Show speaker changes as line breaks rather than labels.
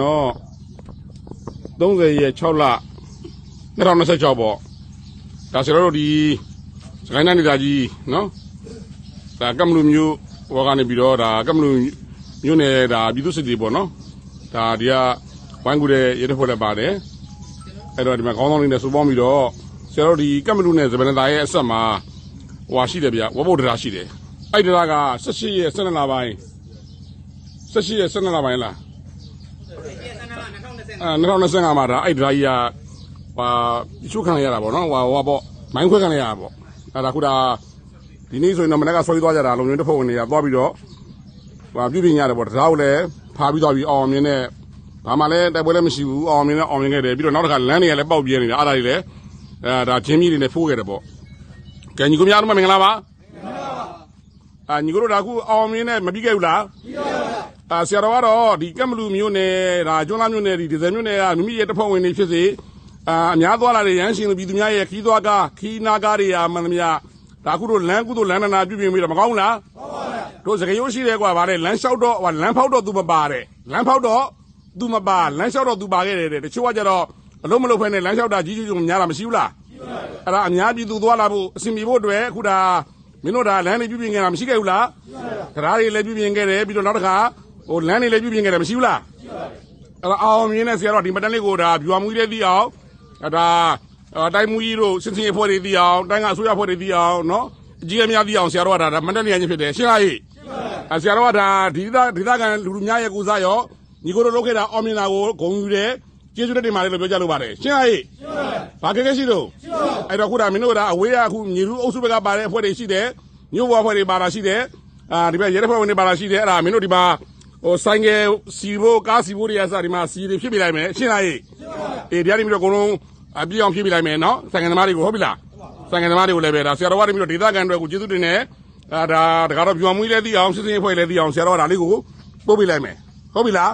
နော်30ရက်6လ2026ပေါ့ဒါဆိုတော့ဒီစကိုင်းတိုင်းဒေသကြီးနော်ဒါကမ္မလူမျိုးဟောကနေပြီးတော့ဒါကမ္မလူမျိုးနယ်ဒါပြည်သူစစ်တွေပေါ့နော်ဒါဒီကဝိုင်းကူတဲ့ရဲတပ်ဖွဲ့လည်းပါတယ်အဲ့တော့ဒီမှာခေါင်းဆောင်လေးနဲ့စုပေါင်းပြီးတော့ဆရာတို့ဒီကမ္မလူနဲ့ဇဗနတာရဲ့အဆက်မှာဟွာရှိတယ်ဗျဝဘုတ်တရားရှိတယ်အဲ့ဒီတရားက18ရက်12လပိုင်း18ရက်12လပိုင်းလား2025မှာဒါအဲ့တရားကြီးကဟာချိုးခံရတာပေါ့နော်ဟွာပေါ့မိုင်းခွဲခံရတာပေါ့အဲ့ဒါခုဒါဒီနေ့ဆိုရင်တော့မနေ့ကဆွဲသွားကြတာလုံရင်းတစ်ဖက်ဝင်နေရသွားပြီးတော့ဟွာပြုပြင်ရတယ်ပေါ့တရားကိုလည်းဖားပြီးသွားပြီးအောင်မြင်တဲ့ဘာမှလည်းတိုက်ပွဲလည်းမရှိဘူးအောင်မြင်ခဲ့တယ်ပြီးတော့နောက်တစ်ခါလမ်းတွေကလည်းပေါက်ပြဲနေတာအဲ့ဒါတွေလည်းဒါချင်းကြီးတွေနဲ့ဖိုးခဲ့တယ်ပေါ့ကဲညီကိုများတို့မင်္ဂလာပါညီကိုတို့ဒါခုအောင်မြင်နဲ့မပြီးခဲ့ဘူးလားပြီးပါပါဆရာတော်ကတော့ဒီကမ္မလူမျိုးနဲ့ဒါကျွန်းလာမျိုးနဲ့ဒီဇယ်မျိုးနဲ့ကမိမိရဲ့တစ်ဖက်ဝင်နေဖြစ်စေအများသွားလာတဲ့ရန်ရှင်လူပြည်သူများရဲ့ခီးသွားကားခီးနာကားတွေမှန်သမျှဒါခုတို့လမ်းကုသိုလ်လမ်းနာပြုပြင်ပြီးတော့မကောင်းဘူးလားတို့စကရိုးရှိတယ်ကွာဗါတဲ့လမ်းလျှောက်တော့လမ်းဖောက်တော့သူမပါတဲ့လမ်းဖောက်တော့သူမပါလမ်းလျှောက်တော့သူပါခဲ့တယ်တချို့ကကြတော့အလုံးမလုံးဖဲနဲ့လမ်းလျှောက်တာကြီးကြီးများတာမရှိဘူးလားအဲ့ဒါအများပြည်သူသွားလာဖို့အဆင်ပြေဖို့အတွက်ခုဒါမင်းတို့ဒါလမ်းတွေပြုပြင်ခဲ့တာမရှိခဲ့ဘူးလားတရားတွေလည်းပြုပြင်ခဲ့တယ်ပြီးတော့နောက်တစ်ခါဟိုလမ်းတွေလည်းပြုပြင်ခဲ့တယ်မရှိဘူးလားအဲ့တော့အောင်မြင်တဲ့ဆရာတော်ဒီမတန်းလေးကိုဒါဗျူဟာမူကြီးလေးသိအောင်ဒါတိုင်းမူကြီးတို့စင်စင်အဖွဲ့တွေသိအောင်တိုင်းကအစိုးရအဖွဲ့တွေသိအောင်နော်အကြီးအများသိအောင်ဆရာတော်ကဒါမတန်းနေရခြင်းဖြစ်တယ်ရှင်းလားဟိဆရာတော်ကဒါဒေသခံလူလူများရဲ့ကိုစားရောညီကိုတို့လုပ်ခဲ့တာအောင်မြင်တာကိုဂုဏ်ယူတယ်ကျေးဇူးတင်ပါတယ်လို့ပြောကြလို့ပါတယ်ရှင်းလားဟိဘာခက်ခဲရှိလို့အဲ့တော့ခုဒါမင်းတို့ဒါအဝေးကအခုညီလူအုပ်စုဘက်ကပါတဲ့အဖွဲ့တွေရှိတယ်မြို့ပေါ်အဖွဲ့တွေပါတာရှိတယ်ဒီဘက်ရဲတပ်ဖွဲ့ဝင်တွေပါတာရှိတယ်အဲ့ဒါမင်းတို့ဒီမှာဟိုဆိုင်ငယ်စီဖို့ကားစီဖို့တွေအစားဒီမှာစီတွေဖြစ်ပြလိုက်မယ်ရှင်းလားဟိအေးတရားတွေပြီးတော့အကုန်လုံးအပြည့်အောင်ဖြစ်ပြလိုက်မယ်နော်ဆိုင်ငယ်သမားတွေကိုဟုတ်ပြီလားဆိုင်ငယ်သမားတွေကိုလည်းပဲဒါဆရာတော်ကနေပြီးတော့ဒေသခံတွေကိုကျေးဇူးတင်တယ်ဒါကတော့ဗျူဟာမူကြီးလည်းသိအောင်စစ်စင်အဖွဲ့လည်းသိအောင်ဆရာတော်ကဒါလေးကိုပို့ပြလိုက်မယ်ဟုတ်ပြီလား